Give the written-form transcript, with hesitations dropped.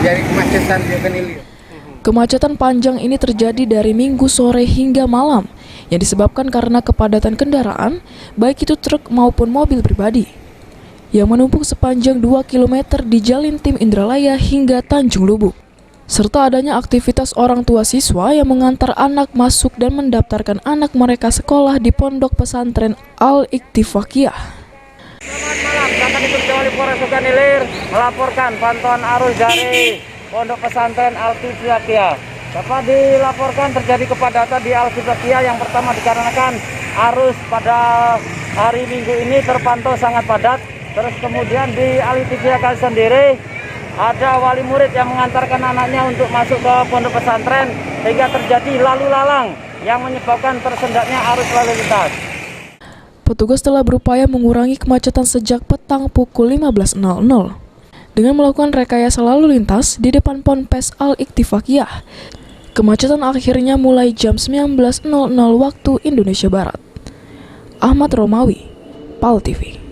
terjadi kemacetan juga nih. Kemacetan panjang ini terjadi dari Minggu sore hingga malam yang disebabkan karena kepadatan kendaraan, baik itu truk maupun mobil pribadi, yang menumpuk sepanjang 2 km di Jalin Tim Indralaya hingga Tanjung Lubuk, serta adanya aktivitas orang tua siswa yang mengantar anak masuk dan mendaftarkan anak mereka sekolah di Pondok Pesantren Al-Iktifaqiyah. Selamat malam, Kakak Dishub Wali Polres Sukan Ilir melaporkan pantauan arus dari Pondok Pesantren Al-Iktifaqiyah. Dapat dilaporkan terjadi kepadatan di Al-Iktifaqiyah yang pertama dikarenakan arus pada hari Minggu ini terpantau sangat padat. Terus kemudian di Al-Iktifaqiyah sendiri ada wali murid yang mengantarkan anaknya untuk masuk ke pondok pesantren sehingga terjadi lalu lalang yang menyebabkan tersendatnya arus lalu lintas. Petugas telah berupaya mengurangi kemacetan sejak petang pukul 15.00 dengan melakukan rekayasa lalu lintas di depan Ponpes Al-Iktifaqiyah. Kemacetan akhirnya mulai jam 19.00 waktu Indonesia Barat. Ahmad Romawi, PAL TV.